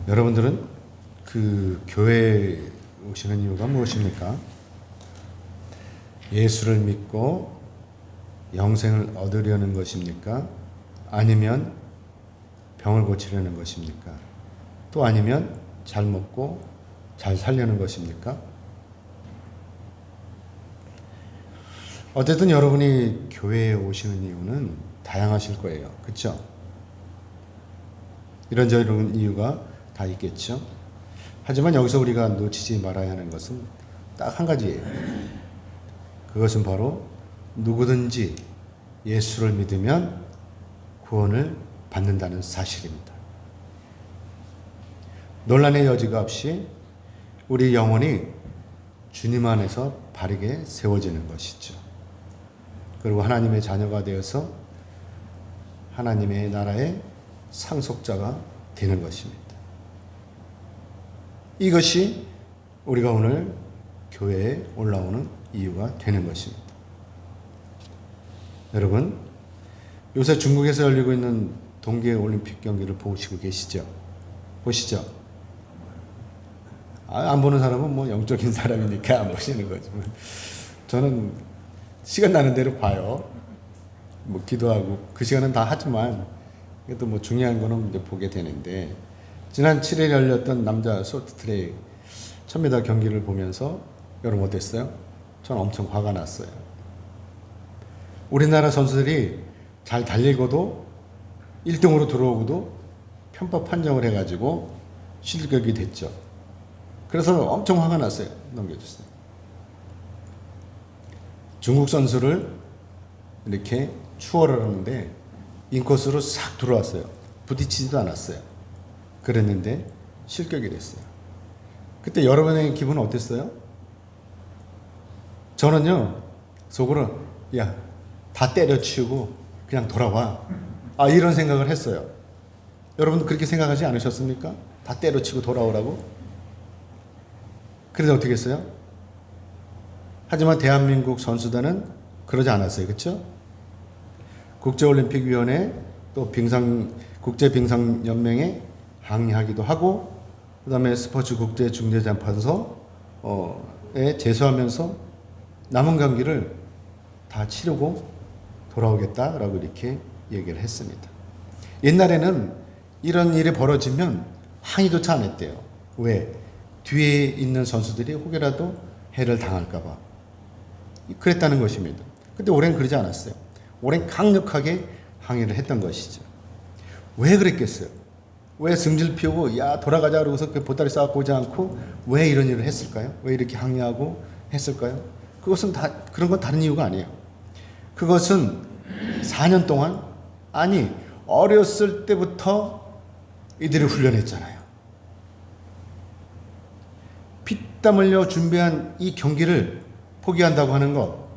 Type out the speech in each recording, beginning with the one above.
여러분들은 그 교회에 오시는 이유가 무엇입니까? 예수를 믿고 영생을 얻으려는 것입니까? 아니면 병을 고치려는 것입니까? 또 아니면 잘 먹고 잘 살려는 것입니까? 어쨌든 여러분이 교회에 오시는 이유는 다양하실 거예요. 그렇죠? 이런저런 이유가 다 있겠죠. 하지만 여기서 우리가 놓치지 말아야 하는 것은 딱 한 가지예요. 그것은 바로 누구든지 예수를 믿으면 구원을 받는다는 사실입니다. 논란의 여지가 없이 우리 영혼이 주님 안에서 바르게 세워지는 것이죠. 그리고 하나님의 자녀가 되어서 하나님의 나라의 상속자가 되는 것입니다. 이것이 우리가 오늘 교회에 올라오는 이유가 되는 것입니다. 여러분, 요새 중국에서 열리고 있는 동계올림픽 경기를 보시고 계시죠? 보시죠? 안 보는 사람은 뭐 영적인 사람이니까 안 보시는 거죠. 저는 시간 나는 대로 봐요. 뭐 기도하고 그 시간은 다 하지만 그래도 뭐 중요한 거는 이제 보게 되는데, 지난 7일 열렸던 남자 쇼트트랙 1000m 경기를 보면서 여러분 어땠어요? 저는 엄청 화가 났어요. 우리나라 선수들이 잘 달리고도 1등으로 들어오고도 편법 판정을 해가지고 실격이 됐죠. 그래서 엄청 화가 났어요. 넘겨주세요. 중국 선수를 이렇게 추월을 하는데 인코스로 싹 들어왔어요. 부딪히지도 않았어요. 그랬는데 실격이 됐어요. 그때 여러분의 기분은 어땠어요? 저는요, 속으로 야, 다 때려치우고 그냥 돌아와. 이런 생각을 했어요. 여러분 그렇게 생각하지 않으셨습니까? 다 때려치고 돌아오라고? 그래서 어떻게 했어요? 하지만 대한민국 선수단은 그러지 않았어요. 그렇죠? 국제올림픽위원회 또 국제빙상연맹에 항의하기도 하고, 그 다음에 스포츠 국제중재재판소에 제소하면서 남은 경기를 다 치르고 돌아오겠다라고 이렇게 얘기를 했습니다. 옛날에는 이런 일이 벌어지면 항의조차 안 했대요. 왜? 뒤에 있는 선수들이 혹여라도 해를 당할까봐 그랬다는 것입니다. 근데 올해는 그러지 않았어요. 올해는 강력하게 항의를 했던 것이죠. 왜 그랬겠어요? 왜 승질 피우고 야 돌아가자 그러고서 그 보따리 싸갖고 오지 않고 왜 이런 일을 했을까요? 왜 이렇게 항의하고 했을까요? 그것은 그런 건 다른 이유가 아니에요. 그것은 4년 동안, 아니 어렸을 때부터 이들이 훈련했잖아요. 피땀 흘려 준비한 이 경기를 포기한다고 하는 것,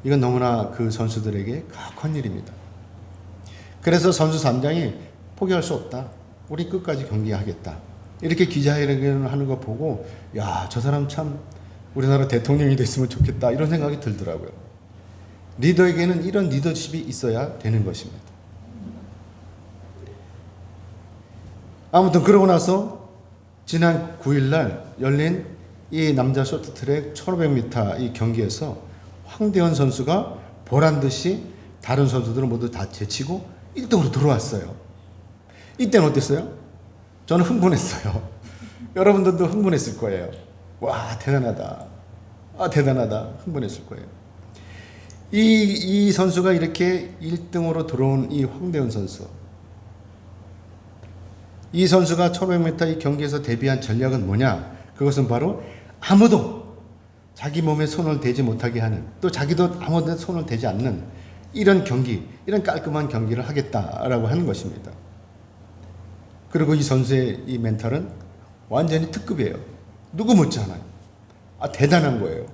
이건 너무나 그 선수들에게 가혹한 일입니다. 그래서 선수 3장이 포기할 수 없다. 우리 끝까지 경기하겠다. 이렇게 기자회견을 하는 거 보고 야, 저 사람 참 우리나라 대통령이 됐으면 좋겠다 이런 생각이 들더라고요. 리더에게는 이런 리더십이 있어야 되는 것입니다. 아무튼 그러고 나서 지난 9일날 열린 이 남자 쇼트트랙 1500m 이 경기에서 황대현 선수가 보란듯이 다른 선수들은 모두 다 제치고 1등으로 들어왔어요. 이때는 어땠어요? 저는 흥분했어요. 여러분들도 흥분했을 거예요. 와, 대단하다. 대단하다. 흥분했을 거예요. 이 선수가 이렇게 1등으로 들어온 이 황대현 선수. 이 선수가 1500m 이 경기에서 대비한 전략은 뭐냐? 그것은 바로 아무도 자기 몸에 손을 대지 못하게 하는, 또 자기도 아무도 손을 대지 않는 이런 경기, 이런 깔끔한 경기를 하겠다라고 하는 것입니다. 그리고 이 선수의 이 멘탈은 완전히 특급이에요. 누구 못지 않아요. 대단한 거예요.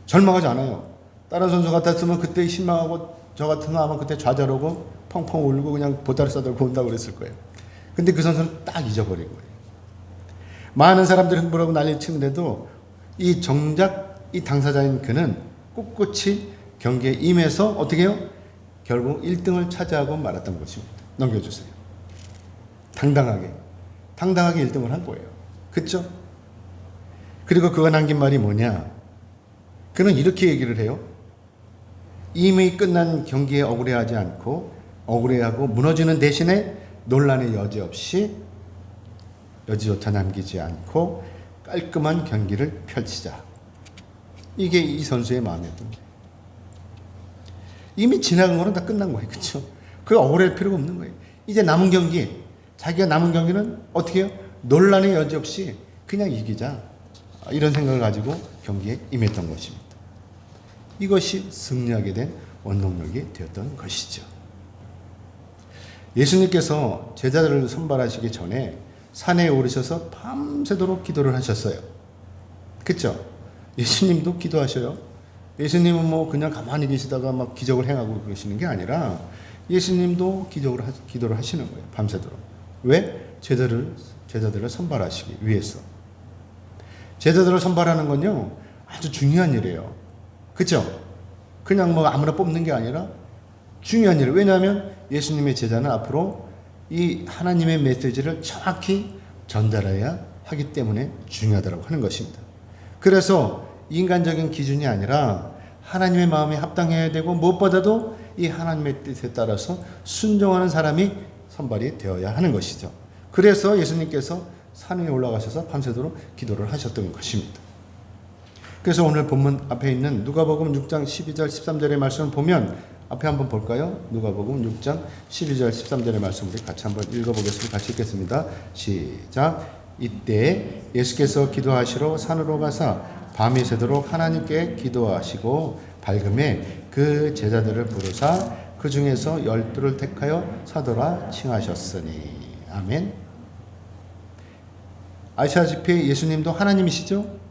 절망하지 않아요. 다른 선수 같았으면 그때 실망하고 저 같으면 아마 그때 좌절하고 펑펑 울고 그냥 보따리 싸들고 온다고 그랬을 거예요. 근데 그 선수는 딱 잊어버린 거예요. 많은 사람들이 흥분하고 난리를 치는데도 이 정작 이 당사자인 그는 꿋꿋이 경기에 임해서 어떻게 해요? 결국 1등을 차지하고 말았던 것입니다. 넘겨주세요. 당당하게 1등을 한 거예요. 그쵸? 그리고 그가 남긴 말이 뭐냐? 그는 이렇게 얘기를 해요. 이미 끝난 경기에 억울해하고 무너지는 대신에 논란의 여지조차 남기지 않고 깔끔한 경기를 펼치자. 이게 이 선수의 마음이었던 거예요. 이미 지나간 거는 다 끝난 거예요. 그렇죠? 그 억울할 필요가 없는 거예요. 이제 자기가 남은 경기는 어떻게 해요? 논란의 여지 없이 그냥 이기자. 이런 생각을 가지고 경기에 임했던 것입니다. 이것이 승리하게 된 원동력이 되었던 것이죠. 예수님께서 제자들을 선발하시기 전에 산에 오르셔서 밤새도록 기도를 하셨어요. 그렇죠? 예수님도 기도하셔요. 예수님은 뭐 그냥 가만히 계시다가 막 기적을 행하고 그러시는 게 아니라 예수님도 기도를 하시는 거예요. 밤새도록. 왜? 제자들을 선발하시기 위해서. 제자들을 선발하는 건요, 아주 중요한 일이에요. 그렇죠? 그냥 뭐 아무나 뽑는 게 아니라 중요한 일이에요. 왜냐하면 예수님의 제자는 앞으로 이 하나님의 메시지를 정확히 전달해야 하기 때문에 중요하다고 하는 것입니다. 그래서 인간적인 기준이 아니라 하나님의 마음에 합당해야 되고 무엇보다도 이 하나님의 뜻에 따라서 순종하는 사람이 선발이 되어야 하는 것이죠. 그래서 예수님께서 산 위에 올라가셔서 밤새도록 기도를 하셨던 것입니다. 그래서 오늘 본문 앞에 있는 누가복음 6장 12절 13절의 말씀을 보면 앞에 한번 볼까요? 누가복음 6장 12절 13절의 말씀 우리 같이 한번 읽어보겠습니다. 같이 읽겠습니다. 시작. 이때 예수께서 기도하시러 산으로 가사 밤이 새도록 하나님께 기도하시고 밝음에 그 제자들을 부르사 그 중에서 12를 택하여 사도라 칭하셨으니. 아멘. 아시다시피 예수님도 하나님이시죠?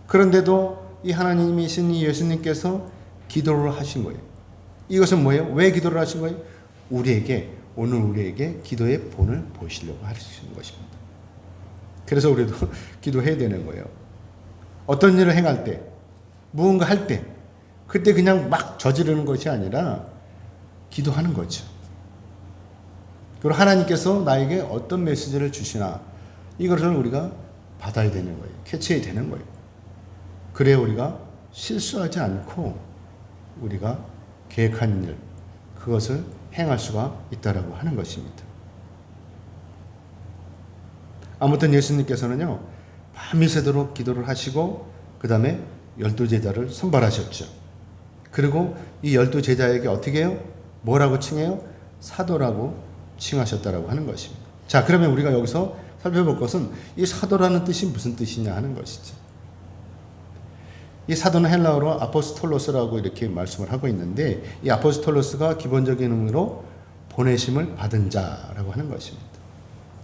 그런데도 이 하나님이신 이 예수님께서 기도를 하신 거예요. 이것은 뭐예요? 왜 기도를 하신 거예요? 오늘 우리에게 기도의 본을 보시려고 하시는 것입니다. 그래서 우리도 기도해야 되는 거예요. 어떤 일을 행할 때, 무언가 할 때, 그때 그냥 막 저지르는 것이 아니라 기도하는 거죠. 그리고 하나님께서 나에게 어떤 메시지를 주시나 이것을 우리가 받아야 되는 거예요. 캐치해야 되는 거예요. 그래야 우리가 실수하지 않고 우리가 계획한 일, 그것을 행할 수가 있다라고 하는 것입니다. 아무튼 예수님께서는요, 밤이 새도록 기도를 하시고 그 다음에 12제자를 선발하셨죠. 그리고 이 12제자에게 어떻게 해요? 뭐라고 칭해요? 사도라고 칭하셨다라고 하는 것입니다. 자, 그러면 우리가 여기서 살펴볼 것은 이 사도라는 뜻이 무슨 뜻이냐 하는 것이죠. 이 사도는 헬라어로 아포스톨로스라고 이렇게 말씀을 하고 있는데 이 아포스톨로스가 기본적인 의미로 보내심을 받은 자라고 하는 것입니다.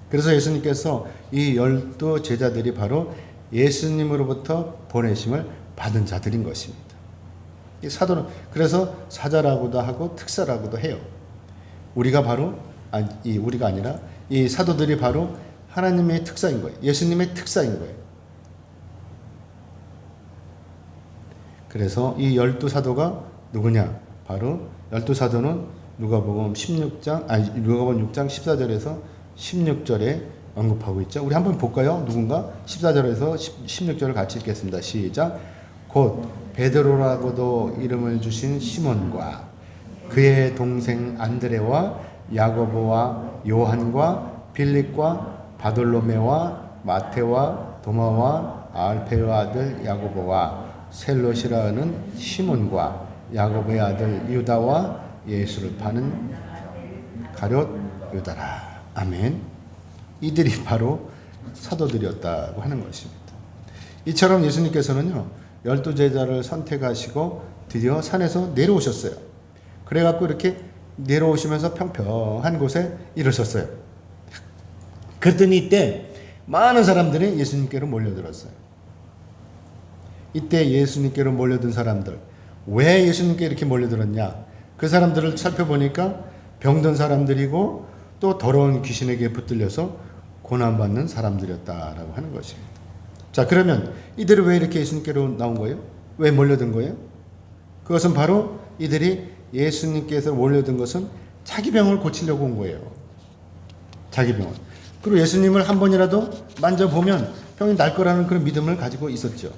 그래서 예수님께서 이 12제자들이 바로 예수님으로부터 보내심을 받은 자들인 것입니다. 이 사도는 그래서 사자라고도 하고 특사라고도 해요. 우리가 아니라 이 사도들이 바로 하나님의 특사인 거예요. 예수님의 특사인 거예요. 그래서 이 12사도가 누구냐? 바로 12사도는 누가복음 6장 14절에서 16절에 언급하고 있죠. 우리 한번 볼까요? 누군가? 14절에서 16절을 같이 읽겠습니다. 시작. 곧 베드로라고도 이름을 주신 시몬과 그의 동생 안드레와 야고보와 요한과 빌립과 바돌로메와 마테와 도마와 알페의 아들 야고보와 셀롯이라 하는 시몬과 야고보의 아들 유다와 예수를 파는 가룟 유다라. 아멘. 이들이 바로 사도들이었다고 하는 것입니다. 이처럼 예수님께서는요 12제자를 선택하시고 드디어 산에서 내려오셨어요. 그래갖고 이렇게 내려오시면서 평평한 곳에 이르셨어요. 그랬더니 이때 많은 사람들이 예수님께로 몰려들었어요. 이때 예수님께로 몰려든 사람들, 왜 예수님께 이렇게 몰려들었냐? 그 사람들을 살펴보니까 병든 사람들이고 또 더러운 귀신에게 붙들려서 고난받는 사람들이었다라고 하는 것입니다. 자, 그러면 이들이 왜 이렇게 예수님께로 나온 거예요? 왜 몰려든 거예요? 그것은 바로 이들이 예수님께서 몰려든 것은 자기 병을 고치려고 온 거예요. 자기 병을. 그리고 예수님을 한 번이라도 만져보면 병이 날 거라는 그런 믿음을 가지고 있었죠.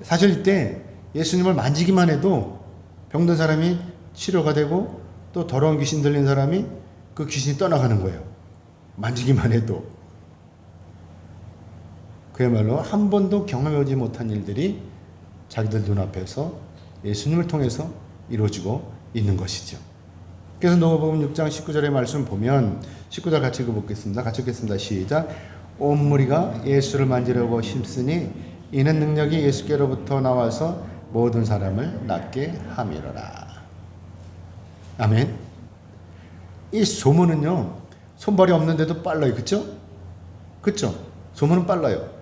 사실 이때 예수님을 만지기만 해도 병든 사람이 치료가 되고 또 더러운 귀신 들린 사람이 그 귀신이 떠나가는 거예요. 만지기만 해도. 그야말로 한 번도 경험해보지 못한 일들이 자기들 눈앞에서 예수님을 통해서 이루어지고 있는 것이죠. 그래서 누가복음 6장 19절의 말씀 보면 19절 같이 읽어보겠습니다. 같이 읽겠습니다. 시작. 온 무리가 예수를 만지려고 힘쓰니 이는 능력이 예수께로부터 나와서 모든 사람을 낫게 함이로라. 아멘. 이 소문은요, 손발이 없는데도 빨라요. 그쵸? 그쵸? 소문은 빨라요.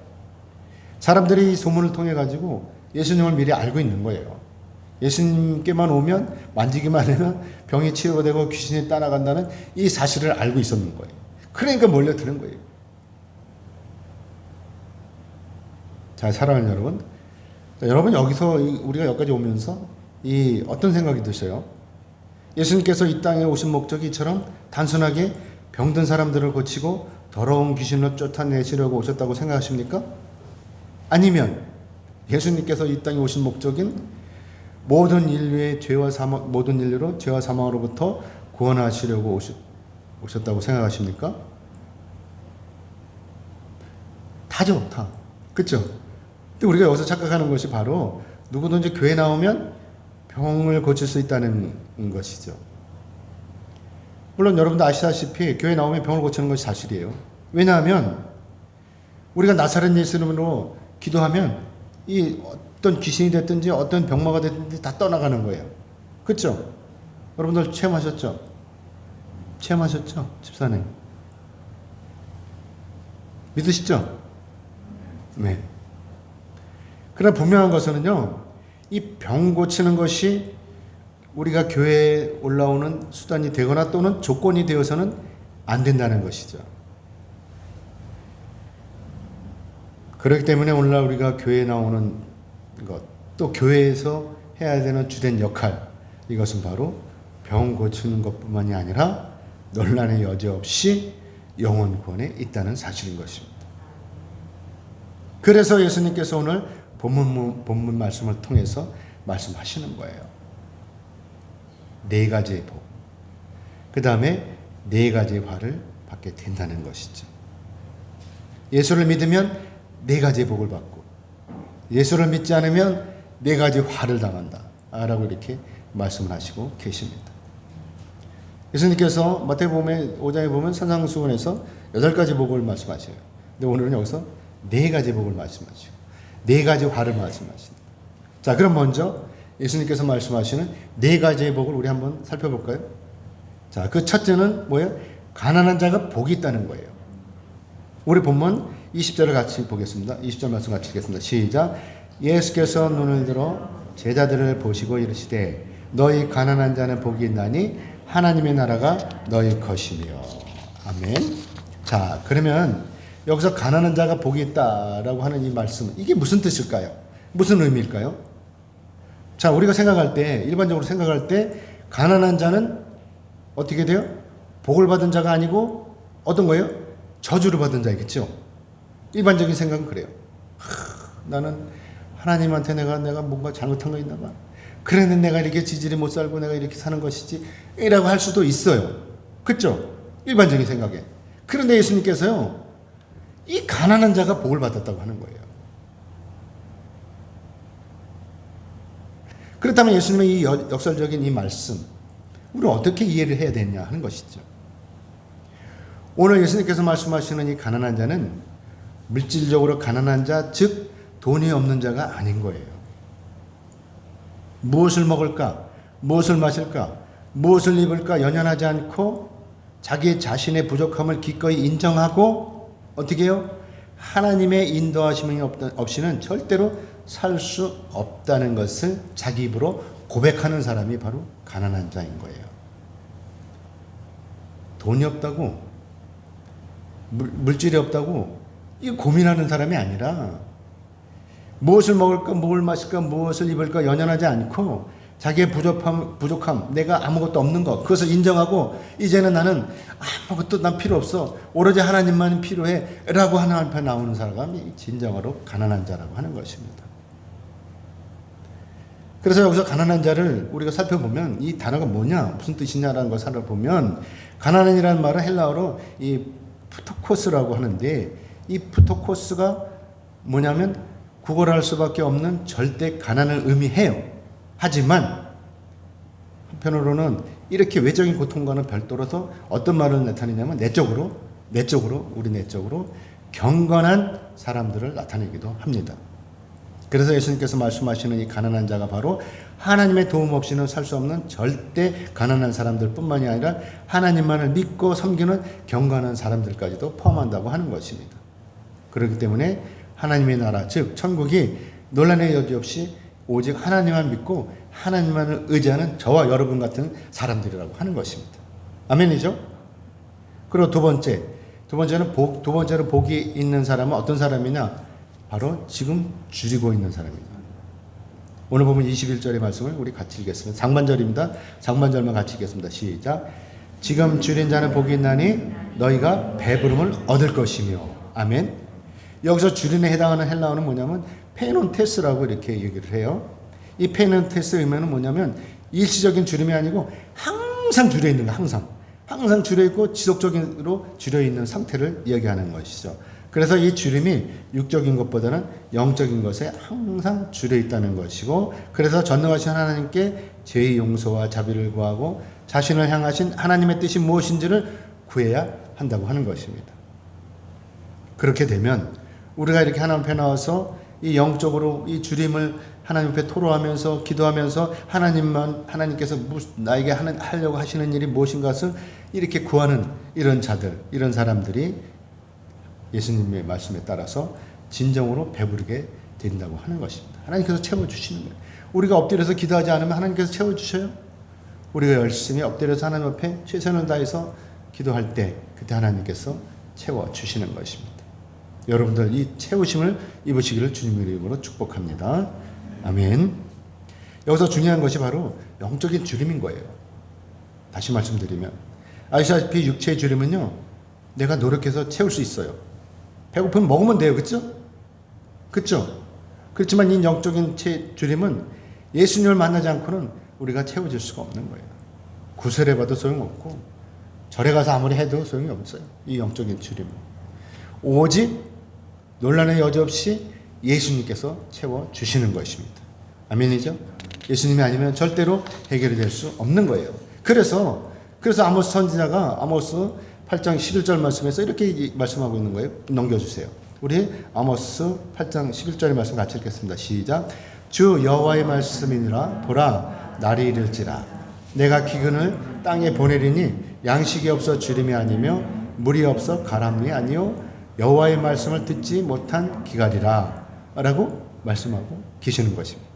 사람들이 이 소문을 통해 가지고 예수님을 미리 알고 있는 거예요. 예수님께만 오면 만지기만 하면 병이 치유가 되고 귀신이 떠나간다는 이 사실을 알고 있었는 거예요. 그러니까 몰려드는 거예요. 자, 사랑하는 여러분. 자, 여러분 여기서 우리가 여기까지 오면서 이 어떤 생각이 드셔요? 예수님께서 이 땅에 오신 목적이 이처럼 단순하게 병든 사람들을 고치고 더러운 귀신을 쫓아내시려고 오셨다고 생각하십니까? 아니면 예수님께서 이 땅에 오신 목적인 모든 인류의 모든 인류로 죄와 사망으로부터 구원하시려고 오셨다고 생각하십니까? 다죠, 다. 그렇죠? 근데 우리가 여기서 착각하는 것이 바로 누구든지 교회 나오면 병을 고칠 수 있다는 것이죠. 물론 여러분도 아시다시피 교회 나오면 병을 고치는 것이 사실이에요. 왜냐하면 우리가 나사렛 예수 이름으로 기도하면 이 어떤 귀신이 됐든지 어떤 병마가 됐든지 다 떠나가는 거예요. 그렇죠? 여러분들 체험하셨죠? 체험하셨죠? 집사님. 믿으시죠? 네. 그러나 분명한 것은요, 이 병 고치는 것이 우리가 교회에 올라오는 수단이 되거나 또는 조건이 되어서는 안 된다는 것이죠. 그렇기 때문에 오늘날 우리가 교회에 나오는 것, 또 교회에서 해야 되는 주된 역할, 이것은 바로 병 고치는 것뿐만이 아니라 논란의 여지 없이 영혼 구원에 있다는 사실인 것입니다. 그래서 예수님께서 오늘 본문 말씀을 통해서 말씀하시는 거예요. 4가지의 복. 그 다음에 4가지의 화를 받게 된다는 것이죠. 예수를 믿으면 4가지의 복을 받고, 예수를 믿지 않으면 4가지 화를 당한다. 라고 이렇게 말씀을 하시고 계십니다. 예수님께서 마태복음 5장에 보면 산상수훈에서 8가지 복을 말씀하셔요. 근데 오늘은 여기서 4가지 복을 말씀하시고 4가지 화를 말씀하십니다. 자, 그럼 먼저 예수님께서 말씀하시는 4가지의 복을 우리 한번 살펴볼까요? 자, 그 첫째는 뭐예요? 가난한 자가 복이 있다는 거예요. 우리 본문 20절을 같이 보겠습니다. 20절 말씀 같이 읽겠습니다. 시작. 예수께서 눈을 들어 제자들을 보시고 이르시되 너희 가난한 자는 복이 있나니 하나님의 나라가 너희 것이며. 아멘. 자, 그러면 여기서 가난한 자가 복이 있다라고 하는 이 말씀, 이게 무슨 뜻일까요? 무슨 의미일까요? 자, 우리가 생각할 때, 일반적으로 생각할 때 가난한 자는 어떻게 돼요? 복을 받은 자가 아니고 어떤 거예요? 저주를 받은 자이겠죠. 일반적인 생각은 그래요. 나는 하나님한테 내가 뭔가 잘못한 거 있나 봐. 그래는 내가 이렇게 지질이 못 살고 내가 이렇게 사는 것이지 이라고 할 수도 있어요. 그렇죠? 일반적인 생각에. 그런데 예수님께서요, 이 가난한 자가 복을 받았다고 하는 거예요. 그렇다면 예수님의 이 역설적인 이 말씀, 우리는 어떻게 이해를 해야 되냐 하는 것이죠. 오늘 예수님께서 말씀하시는 이 가난한 자는 물질적으로 가난한 자, 즉 돈이 없는 자가 아닌 거예요. 무엇을 먹을까? 무엇을 마실까? 무엇을 입을까? 연연하지 않고 자기 자신의 부족함을 기꺼이 인정하고 어떻게 해요? 하나님의 인도하심이 없이는 절대로 살 수 없다는 것을 자기 입으로 고백하는 사람이 바로 가난한 자인 거예요. 돈이 없다고, 물질이 없다고 이 고민하는 사람이 아니라 무엇을 먹을까, 무엇을 마실까, 무엇을 입을까 연연하지 않고 자기의 부족함, 내가 아무것도 없는 것, 그것을 인정하고 이제는 나는 아무것도 난 필요 없어. 오로지 하나님만이 필요해. 라고 하나님 앞에 나오는 사람이 진정으로 가난한 자라고 하는 것입니다. 그래서 여기서 가난한 자를 우리가 살펴보면 이 단어가 뭐냐, 무슨 뜻이냐라는 걸 살펴보면 가난한이라는 말은 헬라어로 이 푸토코스라고 하는데 이 푸토코스가 뭐냐면 구걸할 수밖에 없는 절대 가난을 의미해요. 하지만 한편으로는 이렇게 외적인 고통과는 별도로서 어떤 말을 나타내냐면 내적으로 경건한 사람들을 나타내기도 합니다. 그래서 예수님께서 말씀하시는 이 가난한 자가 바로 하나님의 도움 없이는 살 수 없는 절대 가난한 사람들 뿐만이 아니라 하나님만을 믿고 섬기는 경건한 사람들까지도 포함한다고 하는 것입니다. 그렇기 때문에 하나님의 나라, 즉 천국이 논란의 여지 없이 오직 하나님만 믿고 하나님만을 의지하는 저와 여러분 같은 사람들이라고 하는 것입니다. 아멘이죠? 그리고 두 번째로 복이 있는 사람은 어떤 사람이냐? 바로 지금 줄이고 있는 사람입니다. 오늘 보면 21절의 말씀을 우리 같이 읽겠습니다. 상반절입니다. 상반절만 같이 읽겠습니다. 시작. 지금 줄인 자는 복이 있나니 너희가 배부름을 얻을 것이며. 아멘. 여기서 줄임에 해당하는 헬라어는 뭐냐면 페논테스라고 이렇게 얘기를 해요. 이 페논테스 의미는 뭐냐면 일시적인 줄임이 아니고 항상 줄여 있는 거, 항상 줄여 있고 지속적으로 줄여 있는 상태를 이야기하는 것이죠. 그래서 이 줄임이 육적인 것보다는 영적인 것에 항상 줄여 있다는 것이고, 그래서 전능하신 하나님께 죄의 용서와 자비를 구하고 자신을 향하신 하나님의 뜻이 무엇인지를 구해야 한다고 하는 것입니다. 그렇게 되면 우리가 이렇게 하나님 앞에 나와서 이 영적으로 이 줄임을 하나님 앞에 토로하면서 기도하면서 하나님께서 나에게 하려고 하시는 일이 무엇인가 것을 이렇게 구하는 이런 자들, 이런 사람들이 예수님의 말씀에 따라서 진정으로 배부르게 된다고 하는 것입니다. 하나님께서 채워주시는 거예요. 우리가 엎드려서 기도하지 않으면 하나님께서 채워주셔요. 우리가 열심히 엎드려서 하나님 앞에 최선을 다해서 기도할 때 그때 하나님께서 채워주시는 것입니다. 여러분들 이 채우심을 입으시기를 주님의 이름으로 축복합니다. 아멘. 여기서 중요한 것이 바로 영적인 줄임인 거예요. 다시 말씀드리면 아시다시피 육체의 줄임은요, 내가 노력해서 채울 수 있어요. 배고프면 먹으면 돼요. 그렇죠? 그렇지만 이 영적인 줄임은 예수님을 만나지 않고는 우리가 채워질 수가 없는 거예요. 구설해봐도 소용없고 절에 가서 아무리 해도 소용이 없어요. 이 영적인 줄임은 오직 논란의 여지 없이 예수님께서 채워주시는 것입니다. 아멘이죠? 예수님이 아니면 절대로 해결이 될 수 없는 거예요. 그래서 아모스 선지자가 아모스 8장 11절 말씀에서 이렇게 말씀하고 있는 거예요. 넘겨주세요. 우리 아모스 8장 11절의 말씀 같이 읽겠습니다. 시작. 주 여호와의 말씀이니라. 보라, 날이 이를지라. 내가 기근을 땅에 보내리니 양식이 없어 주림이 아니며 물이 없어 가람이 아니요 여호와의 말씀을 듣지 못한 기갈이라 라고 말씀하고 계시는 것입니다.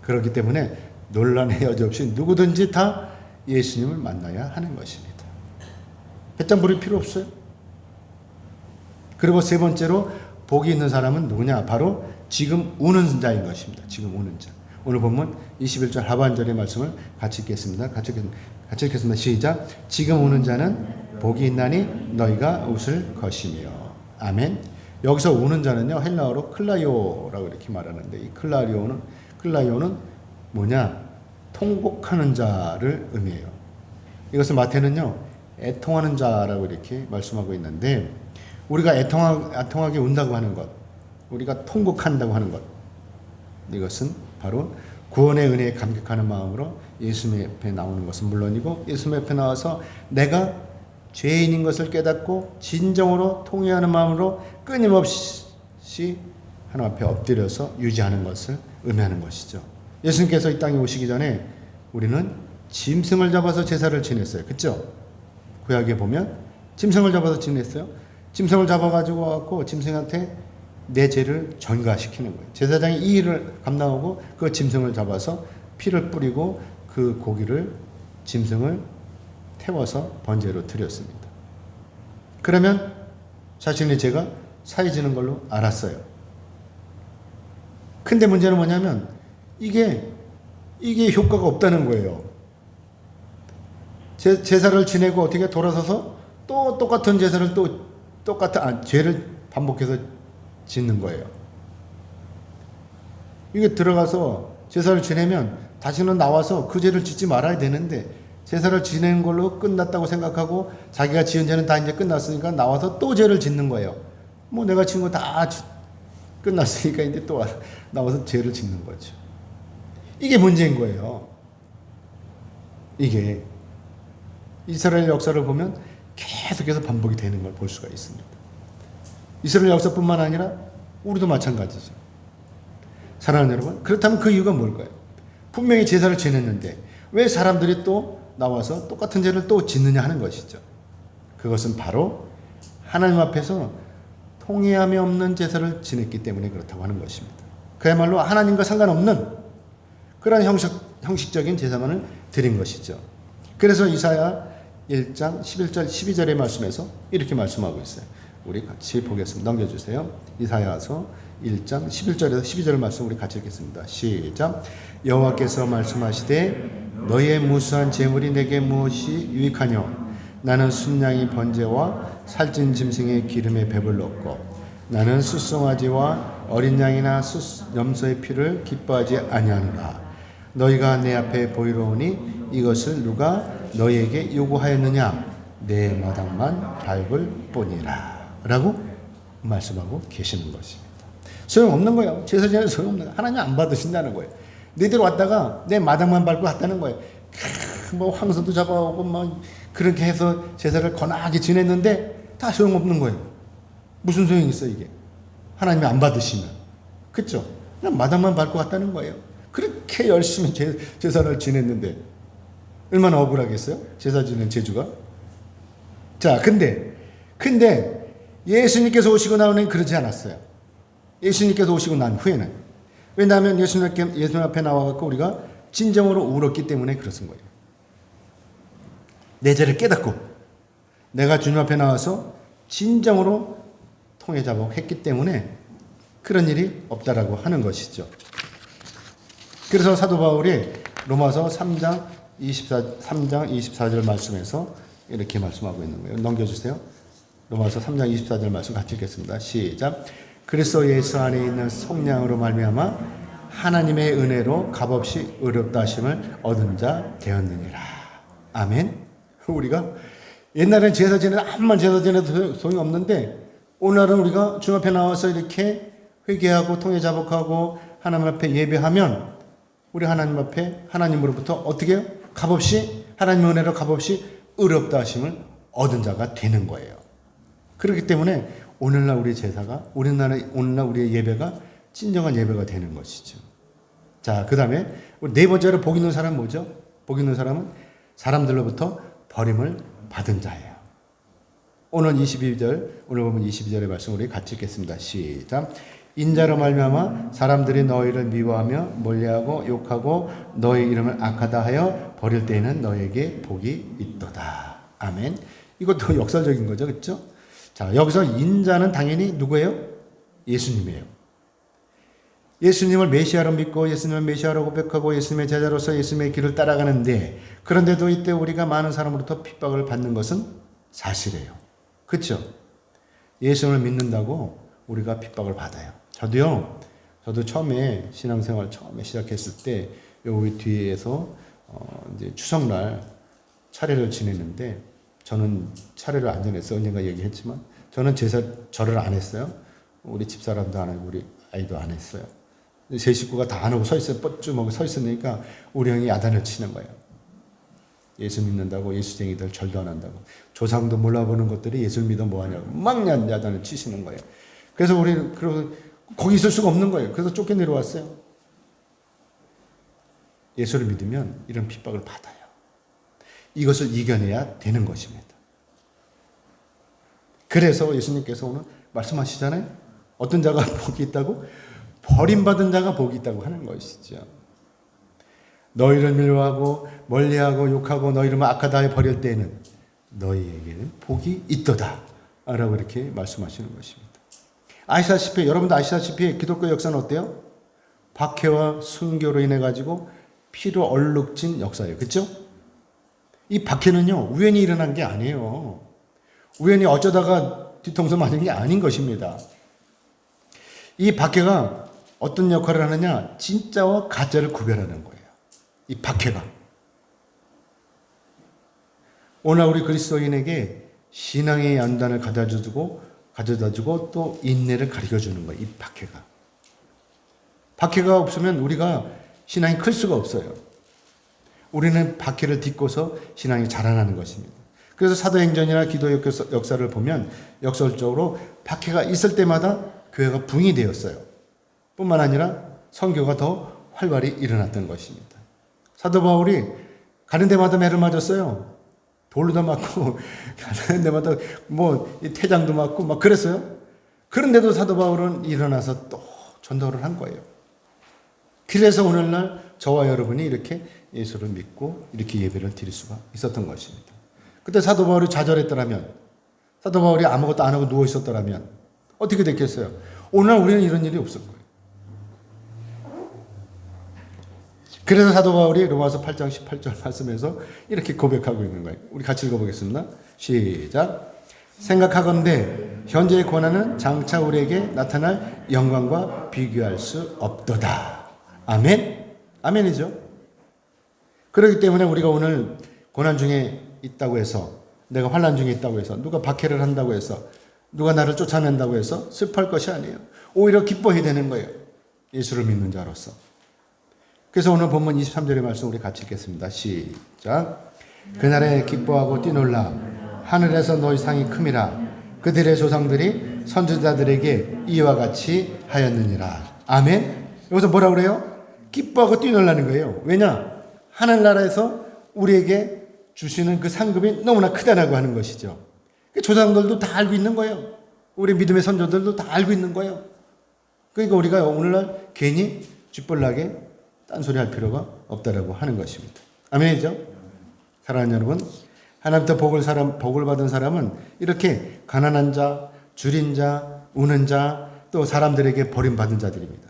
그렇기 때문에 논란의 여지 없이 누구든지 다 예수님을 만나야 하는 것입니다. 배짱 부릴 필요 없어요. 그리고 세 번째로 복이 있는 사람은 누구냐? 바로 지금 우는 자인 것입니다. 지금 우는 자. 오늘 보면 21절 하반절의 말씀을 같이 읽겠습니다. 같이 읽겠습니다. 시작. 지금 우는 자는 복이 있나니 너희가 웃을 것이며. 아멘. 여기서 우는 자는요, 헬라어로 클라이오라고 이렇게 말하는데, 이 클라이오는 뭐냐? 통곡하는 자를 의미해요. 이것을 마태는요, 애통하는 자라고 이렇게 말씀하고 있는데, 우리가 애통하게 운다고 하는 것, 우리가 통곡한다고 하는 것, 이것은 바로 구원의 은혜에 감격하는 마음으로 예수님 앞에 나오는 것은 물론이고, 예수님 앞에 나와서 내가 죄인인 것을 깨닫고 진정으로 통회하는 마음으로 끊임없이 하나님 앞에 엎드려서 유지하는 것을 의미하는 것이죠. 예수님께서 이 땅에 오시기 전에 우리는 짐승을 잡아서 제사를 지냈어요. 그렇죠? 구약에 보면 짐승을 잡아서 지냈어요. 짐승을 잡아가지고 와서 짐승한테 내 죄를 전가시키는 거예요. 제사장이 이 일을 감당하고 그 짐승을 잡아서 피를 뿌리고 그 고기를 짐승을 태워서 번제로 드렸습니다. 그러면 자신의 죄가 사해지는 걸로 알았어요. 근데 문제는 뭐냐면 이게 이게 효과가 없다는 거예요. 제사를 지내고 어떻게 돌아서서 또 똑같은 제사를 죄를 반복해서 짓는 거예요. 이게 들어가서 제사를 지내면 다시는 나와서 그 죄를 짓지 말아야 되는데, 제사를 지내는 걸로 끝났다고 생각하고 자기가 지은 죄는 다 이제 끝났으니까 나와서 또 죄를 짓는 거예요. 뭐 내가 지은 거 다 끝났으니까 이제 또 나와서 죄를 짓는 거죠. 이게 문제인 거예요. 이게 이스라엘 역사를 보면 계속해서 반복이 되는 걸 볼 수가 있습니다. 이스라엘 역사뿐만 아니라 우리도 마찬가지죠. 사랑하는 여러분, 그렇다면 그 이유가 뭘까요? 분명히 제사를 지냈는데 왜 사람들이 또 나와서 똑같은 죄를 또 짓느냐 하는 것이죠. 그것은 바로 하나님 앞에서 통해함이 없는 제사를 지냈기 때문에 그렇다고 하는 것입니다. 그야말로 하나님과 상관없는 그런 형식적인 제사만을 드린 것이죠. 그래서 이사야 1장 11절 12절의 말씀에서 이렇게 말씀하고 있어요. 우리 같이 보겠습니다. 넘겨주세요. 이사야서 1장 11절에서 12절 말씀 우리 같이 읽겠습니다. 시작. 여호와께서 말씀하시되 너희의 무수한 재물이 내게 무엇이 유익하뇨? 나는 순양이 번제와 살찐 짐승의 기름에 배불렀고 나는 숫송아지와 어린 양이나 염소의 피를 기뻐하지 아니하노라. 너희가 내 앞에 보이러 오니 이것을 누가 너희에게 요구하였느냐? 내 마당만 밟을 뿐이라 라고 말씀하고 계시는 것입니다. 소용없는 거예요. 제사 지내는 소용없는 거예요. 하나님 안 받으신다는 거예요. 너희들 왔다가 내 마당만 밟고 갔다는 거예요. 뭐 황소도 잡아오고 막 그렇게 해서 제사를 거나하게 지냈는데 다 소용없는 거예요. 무슨 소용이 있어 이게? 하나님이 안 받으시면. 그렇죠? 그냥 마당만 밟고 갔다는 거예요. 그렇게 열심히 제사를 지냈는데 얼마나 억울하겠어요? 제사 지낸 제주가. 자, 근데 예수님께서 오시고 나오는 그러지 않았어요. 예수님께서 오시고 난 후에는. 왜냐하면 예수님 앞에 나와갖고 우리가 진정으로 울었기 때문에 그렇은 거예요. 내 죄를 깨닫고 내가 주님 앞에 나와서 진정으로 통회자복했기 때문에 그런 일이 없다라고 하는 것이죠. 그래서 사도 바울이 로마서 3장 24절 말씀에서 이렇게 말씀하고 있는 거예요. 넘겨주세요. 로마서 3장 24절 말씀 같이 읽겠습니다. 시작. 그리스도 예수 안에 있는 속량으로 말미암아 하나님의 은혜로 값없이 의롭다 하심을 얻은 자 되었느니라. 아멘. 우리가 옛날엔 제사 지내도 아무만 제사 지내도 소용이 없는데 오늘은 우리가 주님 앞에 나와서 이렇게 회개하고 통회자복하고 하나님 앞에 예배하면 우리 하나님 앞에 하나님으로부터 어떻게 해요? 값없이 하나님의 은혜로 값없이 의롭다 하심을 얻은 자가 되는 거예요. 그렇기 때문에 오늘날 우리 제사가 오늘날 우리의 예배가 진정한 예배가 되는 것이죠. 자, 그 다음에 네 번째로 복 있는 사람은 뭐죠? 복 있는 사람은 사람들로부터 버림을 받은 자예요. 오늘 보면 22절의 말씀 우리 같이 읽겠습니다. 시작. 인자로 말미암아 사람들이 너희를 미워하며 멀리하고 욕하고 너희 이름을 악하다 하여 버릴 때에는 너희에게 복이 있도다. 아멘. 이것도 역설적인 거죠. 그렇죠? 자, 여기서 인자는 당연히 누구예요? 예수님이에요. 예수님을 메시아로 믿고 예수님을 메시아로 고백하고 예수님의 제자로서 예수님의 길을 따라가는데 그런데도 이때 우리가 많은 사람으로부터 핍박을 받는 것은 사실이에요. 그렇죠? 예수님을 믿는다고 우리가 핍박을 받아요. 저도 처음에 신앙생활 처음에 시작했을 때 여기 뒤에서 이제 추석날 차례를 지냈는데 저는 차례를 안 지냈어요. 언젠가 얘기했지만 저는 절을 안 했어요. 우리 집사람도 안 하고 우리 아이도 안 했어요. 제 식구가 다 안 하고 서 있어요. 뻗쭈먹고 서 있으니까 우리 형이 야단을 치는 거예요. 예수 믿는다고 예수쟁이들 절도 안 한다고 조상도 몰라보는 것들이 예수 믿어 뭐하냐고 막 야단을 치시는 거예요. 그래서 우리는 거기 있을 수가 없는 거예요. 그래서 쫓겨내려왔어요. 예수를 믿으면 이런 핍박을 받아요. 이것을 이겨내야 되는 것입니다. 그래서 예수님께서 오늘 말씀하시잖아요. 어떤 자가 복이 있다고? 버림받은 자가 복이 있다고 하는 것이죠. 너희를 미워하고 멀리하고 욕하고 너희 이름을 악하다 해 버릴 때에는 너희에게는 복이 있도다 라고 이렇게 말씀하시는 것입니다. 여러분도 아시다시피 기독교 역사는 어때요? 박해와 순교로 인해 가지고 피로 얼룩진 역사예요. 그렇죠? 이 박해는요, 우연히 일어난 게 아니에요. 우연히 어쩌다가 뒤통수 맞은 게 아닌 것입니다. 이 박해가 어떤 역할을 하느냐? 진짜와 가짜를 구별하는 거예요. 이 박해가. 오늘 우리 그리스도인에게 신앙의 연단을 가져다 주고 또 인내를 가르쳐 주는 거예요. 이 박해가. 박해가 없으면 우리가 신앙이 클 수가 없어요. 우리는 박해를 딛고서 신앙이 자라나는 것입니다. 그래서 사도행전이나 기도 역사를 보면 역설적으로 박해가 있을 때마다 교회가 붕이 되었어요. 뿐만 아니라 선교가 더 활발히 일어났던 것입니다. 사도 바울이 가는 데마다 매를 맞았어요. 돌도 맞고 가는 데마다 태장도 맞고 막 그랬어요. 그런데도 사도 바울은 일어나서 또 전도를 한 거예요. 그래서 오늘날 저와 여러분이 이렇게 예수를 믿고 이렇게 예배를 드릴 수가 있었던 것입니다. 그때 사도 바울이 좌절했더라면, 사도 바울이 아무것도 안 하고 누워 있었더라면 어떻게 됐겠어요? 오늘날 우리는 이런 일이 없을 거예요. 그래서 사도 바울이 로마서 8장 18절 말씀에서 이렇게 고백하고 있는 거예요. 우리 같이 읽어보겠습니다. 시작. 생각하건대 현재의 고난은 장차 우리에게 나타날 영광과 비교할 수 없도다. 아멘? 아멘이죠. 그렇기 때문에 우리가 오늘 고난 중에 있다고 해서, 내가 환난 중에 있다고 해서, 누가 박해를 한다고 해서, 누가 나를 쫓아낸다고 해서 슬퍼할 것이 아니에요. 오히려 기뻐해야 되는 거예요. 예수를 믿는 자로서. 그래서 오늘 본문 23절의 말씀 우리 같이 읽겠습니다. 시작. 그날에 기뻐하고 뛰놀라 하늘에서 너희 상이 큼이라 그들의 조상들이 선지자들에게 이와 같이 하였느니라. 아멘. 여기서 뭐라 그래요? 기뻐하고 뛰놀라는 거예요. 왜냐? 하늘나라에서 우리에게 주시는 그 상급이 너무나 크다라고 하는 것이죠. 조상들도 다 알고 있는 거예요. 우리 믿음의 선조들도 다 알고 있는 거예요. 그러니까 우리가 오늘날 괜히 쥐뿔나게 딴소리 할 필요가 없다라고 하는 것입니다. 아멘이죠? 사랑하는 여러분, 하나님부터 복을 받은 사람은 이렇게 가난한 자, 줄인 자, 우는 자, 또 사람들에게 버림받은 자들입니다.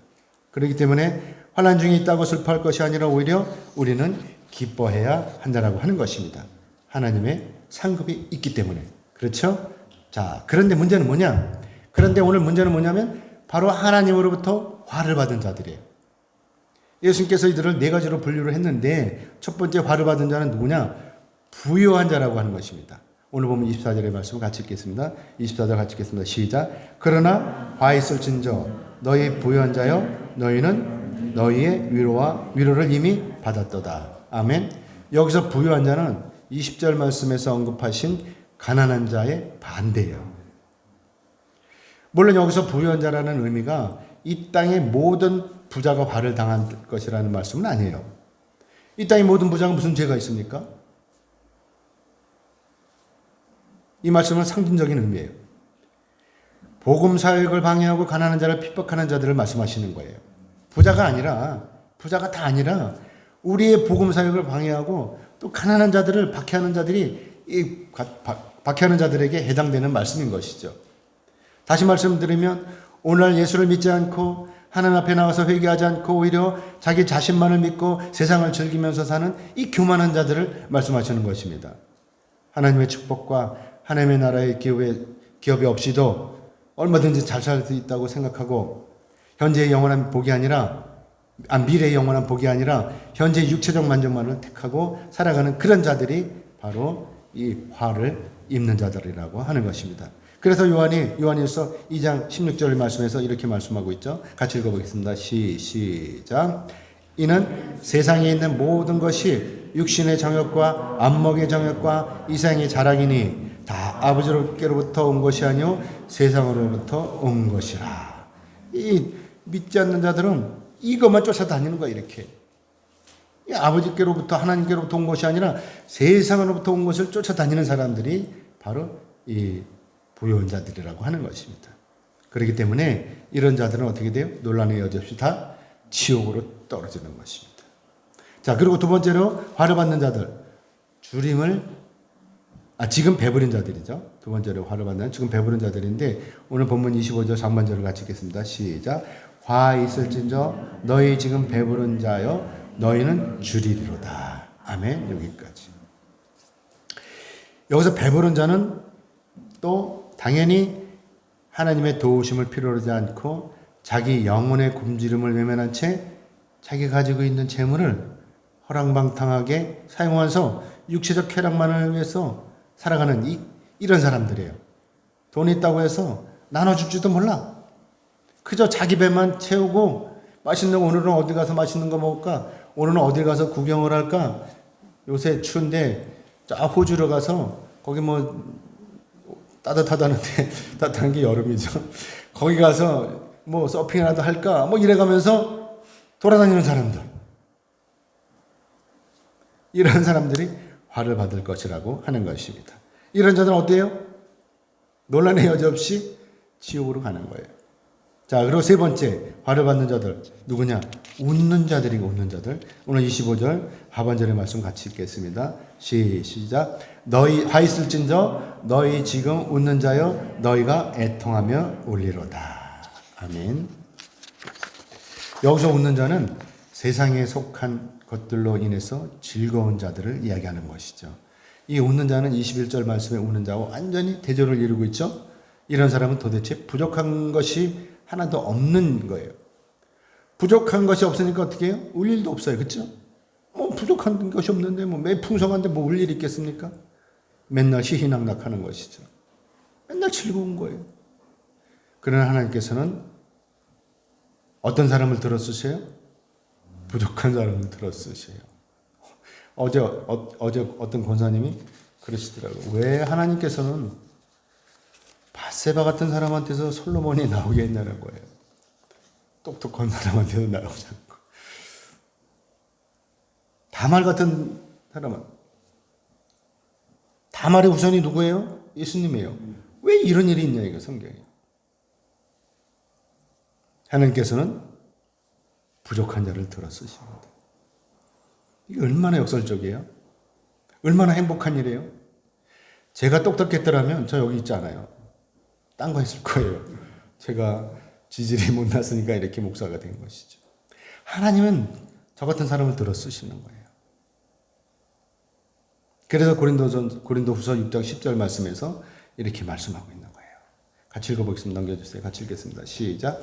그렇기 때문에 환난 중에 있다고 슬퍼할 것이 아니라 오히려 우리는 기뻐해야 한다라고 하는 것입니다. 하나님의 상급이 있기 때문에. 그렇죠? 자, 그런데 문제는 뭐냐? 그런데 오늘 문제는 뭐냐면 바로 하나님으로부터 화를 받은 자들이에요. 예수님께서 이들을 네 가지로 분류를 했는데 첫 번째 화를 받은 자는 누구냐? 부요한 자라고 하는 것입니다. 오늘 보면 24절의 말씀을 같이 읽겠습니다. 24절 같이 읽겠습니다. 시작. 그러나 화 있을진저 너희 부요한 자여 너희는 너희의 위로를 이미 받았도다. 아멘. 여기서 부요한 자는 20절 말씀에서 언급하신 가난한 자의 반대예요. 물론 여기서 부요한 자라는 의미가 이 땅의 모든 부자가 화를 당한 것이라는 말씀은 아니에요. 이 땅의 모든 부자가 무슨 죄가 있습니까? 이 말씀은 상징적인 의미예요. 복음 사역을 방해하고 가난한 자를 핍박하는 자들을 말씀하시는 거예요. 부자가 다 아니라 우리의 복음 사역을 방해하고 또 가난한 자들을 박해하는 자들이 박해하는 자들에게 해당되는 말씀인 것이죠. 다시 말씀드리면 오늘 예수를 믿지 않고 하나님 앞에 나와서 회개하지 않고 오히려 자기 자신만을 믿고 세상을 즐기면서 사는 이 교만한 자들을 말씀하시는 것입니다. 하나님의 축복과 하나님의 나라의 기업이 없이도 얼마든지 잘 살 수 있다고 생각하고 현재의 영원한 복이 아니라 미래의 영원한 복이 아니라 현재 육체적 만족만을 택하고 살아가는 그런 자들이 바로 이 화를 입는 자들이라고 하는 것입니다. 그래서 요한일서 2장 16절 말씀에서 이렇게 말씀하고 있죠. 같이 읽어보겠습니다. 시작. 이는 세상에 있는 모든 것이 육신의 정욕과 안목의 정욕과 이생의 자랑이니 다 아버지께로부터 온 것이 아니요 세상으로부터 온 것이라. 이 믿지 않는 자들은 이것만 쫓아다니는 거야. 이렇게 아버지께로부터 하나님께로부터 온 것이 아니라 세상으로부터 온 것을 쫓아다니는 사람들이 바로 이 부요한 자들이라고 하는 것입니다. 그렇기 때문에 이런 자들은 어떻게 돼요? 논란의 여지 없이 다 지옥으로 떨어지는 것입니다. 자, 그리고 두 번째로 화를 받는 자들, 지금 배부른 자들이죠. 두 번째로 화를 받는 지금 배부른 자들인데 오늘 본문 25절 상반절을 같이 읽겠습니다. 시작. 화 있을진저 너희 지금 배부른 자여 너희는 줄이리로다. 아멘. 여기까지. 여기서 배부른 자는 또 당연히 하나님의 도우심을 필요로 하지 않고 자기 영혼의 굶주림을 외면한 채 자기가 가지고 있는 재물을 허랑방탕하게 사용해서 육체적 쾌락만을 위해서 살아가는 이런 사람들이에요. 돈이 있다고 해서 나눠줄지도 몰라. 그저 자기 배만 채우고 맛있는 거, 오늘은 어디 가서 맛있는 거 먹을까? 오늘은 어디 가서 구경을 할까? 요새 추운데 저 호주로 가서 거기 뭐 따뜻하다는데 따뜻한 게 여름이죠. 거기 가서 뭐 서핑이라도 할까? 뭐 이래가면서 돌아다니는 사람들. 이런 사람들이 화를 받을 것이라고 하는 것입니다. 이런 자들은 어때요? 논란의 여지 없이 지옥으로 가는 거예요. 자, 그리고 세 번째, 화를 받는 자들. 누구냐? 웃는 자들이고, 웃는 자들. 오늘 25절 하반절의 말씀 같이 읽겠습니다. 시작. 너희 화 있을진저 너희 지금 웃는 자여 너희가 애통하며 울리로다. 아멘. 여기서 웃는 자는 세상에 속한 것들로 인해서 즐거운 자들을 이야기하는 것이죠. 이 웃는 자는 21절 말씀에 웃는 자와 완전히 대조를 이루고 있죠. 이런 사람은 도대체 부족한 것이 하나도 없는 거예요. 부족한 것이 없으니까 어떻게 해요? 울 일도 없어요. 그렇죠? 뭐 부족한 것이 없는데 뭐 매 풍성한데 뭐 울 일이 있겠습니까? 맨날 희희낙낙하는 것이죠. 맨날 즐거운 거예요. 그러나 하나님께서는 어떤 사람을 들어쓰세요? 부족한 사람을 들어쓰세요. 어제 어떤 권사님이 그러시더라고요. 왜 하나님께서는 바세바 같은 사람한테서 솔로몬이 나오게 했냐는 거예요. 똑똑한 사람한테도 나오지 않고. 다말 같은 사람은, 다말의 후손이 누구예요? 예수님이에요. 왜 이런 일이 있냐 이거 성경에. 하나님께서는 부족한 자를 들어쓰십니다. 이게 얼마나 역설적이에요? 얼마나 행복한 일이에요? 제가 똑똑했더라면 저 여기 있지 않아요. 딴 거 했을 거예요. 제가 지질이 못났으니까 이렇게 목사가 된 것이죠. 하나님은 저 같은 사람을 들어 쓰시는 거예요. 그래서 고린도후서 6장 10절 말씀에서 이렇게 말씀하고 있는 거예요. 같이 읽어보겠습니다. 넘겨주세요. 같이 읽겠습니다. 시작.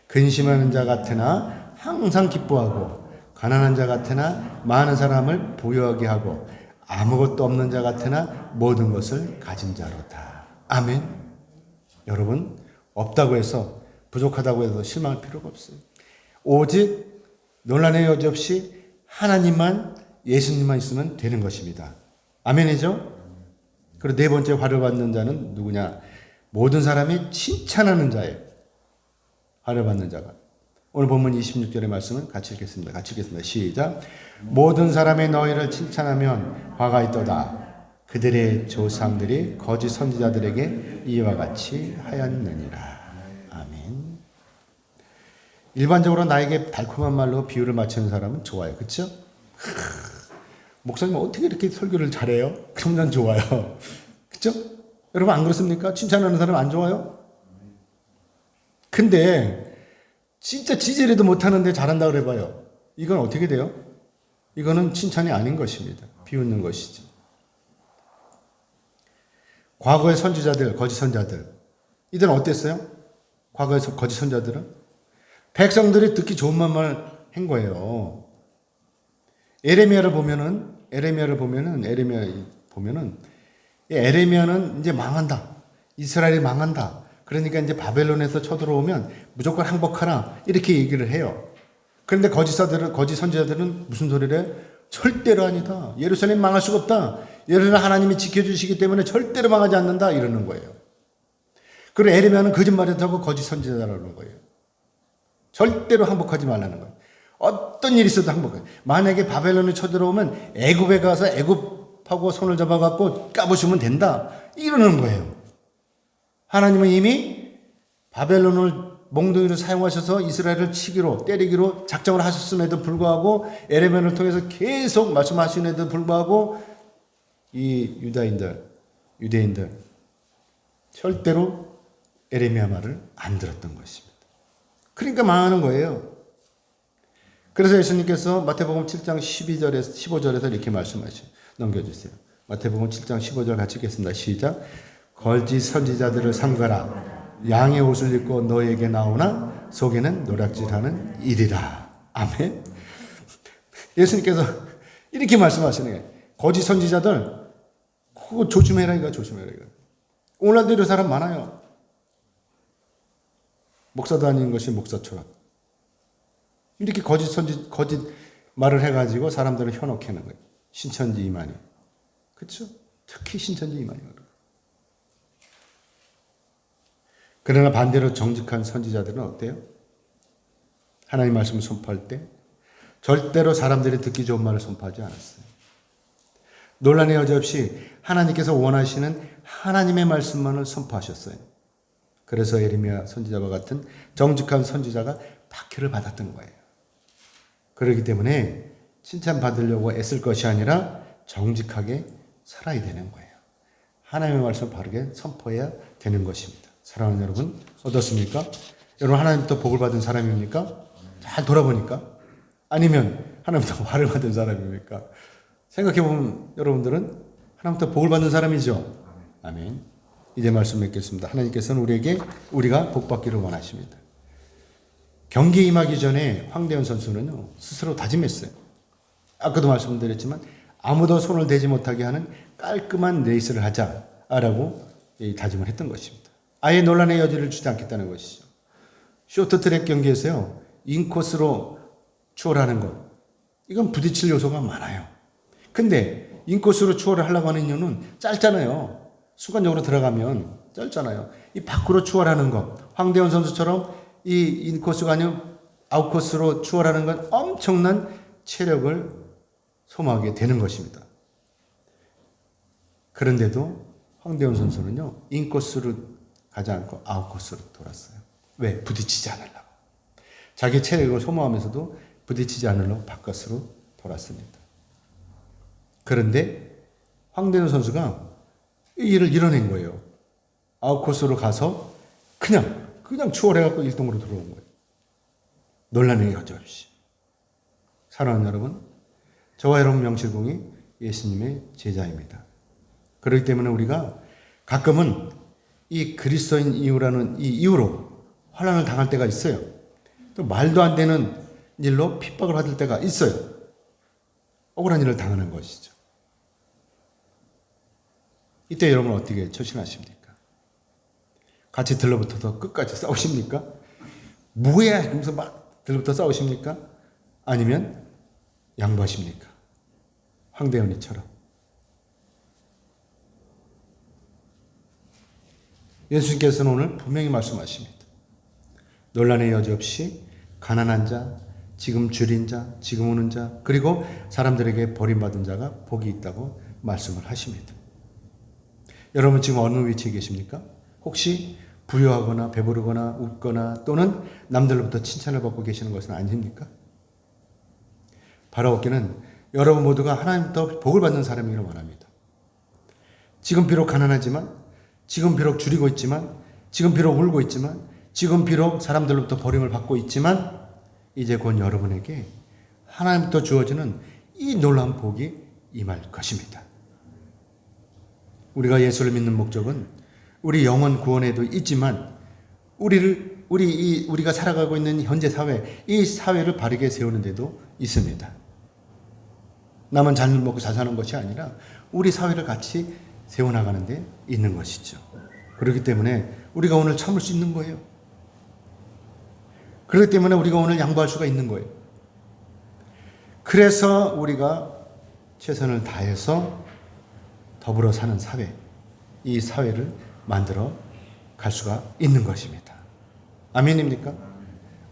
근심하는 자 같으나 항상 기뻐하고 가난한 자 같으나 많은 사람을 부유하게 하고 아무것도 없는 자 같으나 모든 것을 가진 자로다. 아멘. 여러분, 없다고 해서 부족하다고 해서 실망할 필요가 없어요. 오직 논란의 여지 없이 하나님만, 예수님만 있으면 되는 것입니다. 아멘이죠? 그리고 네 번째 화를 받는 자는 누구냐? 모든 사람이 칭찬하는 자예요. 화를 받는 자가. 오늘 본문 26절의 말씀은 같이 읽겠습니다. 같이 읽겠습니다. 시작. 모든 사람이 너희를 칭찬하면 화가 있도다. 그들의 조상들이 거짓 선지자들에게 이와 같이 하였느니라. 아멘. 일반적으로 나에게 달콤한 말로 비유를 맞추는 사람은 좋아요. 그렇죠? 목사님 어떻게 이렇게 설교를 잘해요? 그럼 난 좋아요. 그렇죠? 여러분 안 그렇습니까? 칭찬하는 사람 안 좋아요? 근데 진짜 지지리도 못하는데 잘한다 그래봐요. 이건 어떻게 돼요? 이거는 칭찬이 아닌 것입니다. 비웃는 것이죠. 과거의 선지자들, 거짓 선자들, 이들은 어땠어요? 과거의 거짓 선자들은 백성들이 듣기 좋은 말만 한 거예요. 에레미야를 보면은 에레미야는 이제 망한다. 이스라엘이 망한다. 그러니까 이제 바벨론에서 쳐들어오면 무조건 항복하라. 이렇게 얘기를 해요. 그런데 거짓 선지자들은 무슨 소리를 해? 절대로 아니다. 예루살렘 망할 수가 없다. 예루살렘 하나님이 지켜주시기 때문에 절대로 망하지 않는다. 이러는 거예요. 그리고 에레미야는 거짓말을 하고 거짓 선지자라는 거예요. 절대로 항복하지 말라는 거예요. 어떤 일이 있어도 항복해. 만약에 바벨론이 쳐들어오면 애굽에 가서 애굽하고 손을 잡아갖고 까부시면 된다. 이러는 거예요. 하나님은 이미 바벨론을 몽둥이로 사용하셔서 이스라엘을 치기로 때리기로 작정을 하셨음에도 불구하고 에레미야를 통해서 계속 말씀하시는데도 불구하고 이 유대인들 절대로 에레미야 말을 안 들었던 것입니다. 그러니까 망하는 거예요. 그래서 예수님께서 마태복음 7장 12절에서 15절에서 이렇게 넘겨주세요. 마태복음 7장 15절 같이 읽겠습니다. 시작. 거짓 선지자들을 삼가라. 양의 옷을 입고 너에게 나오나 속에는 노략질하는 일이라. 아멘. 예수님께서 이렇게 말씀하시는 거예요. 거짓 선지자들 그거 조심해라 이거 조심해라 이거. 오늘날도 이런 사람 많아요. 목사도 아닌 것이 목사처럼 이렇게 거짓 말을 해가지고 사람들을 현혹해 하는 거예요. 신천지 이만희. 그렇죠? 특히 신천지 이만희. 그러나 반대로 정직한 선지자들은 어때요? 하나님 말씀을 선포할 때 절대로 사람들이 듣기 좋은 말을 선포하지 않았어요. 논란의 여지 없이 하나님께서 원하시는 하나님의 말씀만을 선포하셨어요. 그래서 에레미야 선지자와 같은 정직한 선지자가 박해를 받았던 거예요. 그렇기 때문에 칭찬받으려고 애쓸 것이 아니라 정직하게 살아야 되는 거예요. 하나님의 말씀을 바르게 선포해야 되는 것입니다. 사랑하는 여러분, 어떻습니까? 여러분 하나님부터 복을 받은 사람입니까? 잘 돌아보니까? 아니면 하나님부터 화를 받은 사람입니까? 생각해보면 여러분들은 하나님부터 복을 받는 사람이죠. 아멘. 이제 말씀 맺겠습니다. 하나님께서는 우리가 복 받기를 원하십니다. 경기에 임하기 전에 황대현 선수는요, 스스로 다짐했어요. 아까도 말씀드렸지만 아무도 손을 대지 못하게 하는 깔끔한 레이스를 하자라고 다짐을 했던 것입니다. 아예 논란의 여지를 주지 않겠다는 것이죠. 쇼트트랙 경기에서요, 인코스로 추월하는 것, 이건 부딪힐 요소가 많아요. 근데 인코스로 추월을 하려고 하는 이유는 짧잖아요. 순간적으로 들어가면 짧잖아요. 이 밖으로 추월하는 것, 황대현 선수처럼 이 인코스가 아니면 아웃코스로 추월하는 건 엄청난 체력을 소모하게 되는 것입니다. 그런데도 황대현 선수는요, 인코스로 가지 않고 아웃코스로 돌았어요. 왜? 부딪히지 않으려고. 자기 체력을 소모하면서도 부딪히지 않으려고 바깥으로 돌았습니다. 그런데 황대현 선수가 이 일을 이뤄낸 거예요. 아웃코스로 가서 그냥 추월해갖고 1등으로 들어온 거예요. 논란의 여지 없이. 사랑하는 여러분, 저와 여러분 명실공히 예수님의 제자입니다. 그렇기 때문에 우리가 가끔은 이 그리스도인 이유라는 이 이유로 환난을 당할 때가 있어요. 또 말도 안 되는 일로 핍박을 받을 때가 있어요. 억울한 일을 당하는 것이죠. 이때 여러분은 어떻게 처신하십니까? 같이 들러붙어서 끝까지 싸우십니까? 뭐야? 이러면서 막 들러붙어 싸우십니까? 아니면 양보하십니까? 황대현이처럼. 예수님께서는 오늘 분명히 말씀하십니다. 논란의 여지 없이 가난한 자, 지금 줄인 자, 지금 오는 자, 그리고 사람들에게 버림받은 자가 복이 있다고 말씀을 하십니다. 여러분 지금 어느 위치에 계십니까? 혹시 부유하거나 배부르거나 웃거나 또는 남들로부터 칭찬을 받고 계시는 것은 아닙니까? 바라옵기는 여러분 모두가 하나님부터 복을 받는 사람이기를 원합니다. 지금 비록 가난하지만, 지금 비록 줄이고 있지만, 지금 비록 울고 있지만, 지금 비록 사람들로부터 버림을 받고 있지만 이제 곧 여러분에게 하나님부터 주어지는 이 놀라운 복이 임할 것입니다. 우리가 예수를 믿는 목적은 우리 영혼 구원에도 있지만 우리가 살아가고 있는 현재 사회, 이 사회를 바르게 세우는 데도 있습니다. 남은 잘 먹고 잘 사는 것이 아니라 우리 사회를 같이 세워나가는 데 있는 것이죠. 그렇기 때문에 우리가 오늘 참을 수 있는 거예요. 그렇기 때문에 우리가 오늘 양보할 수가 있는 거예요. 그래서 우리가 최선을 다해서 더불어 사는 사회, 이 사회를 만들어 갈 수가 있는 것입니다. 아멘입니까?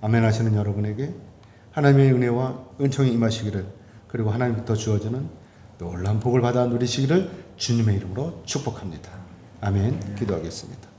아멘 하시는 여러분에게 하나님의 은혜와 은총이 임하시기를, 그리고 하나님부터 주어지는 놀라운 복을 받아 누리시기를 주님의 이름으로 축복합니다. 아멘. 기도하겠습니다.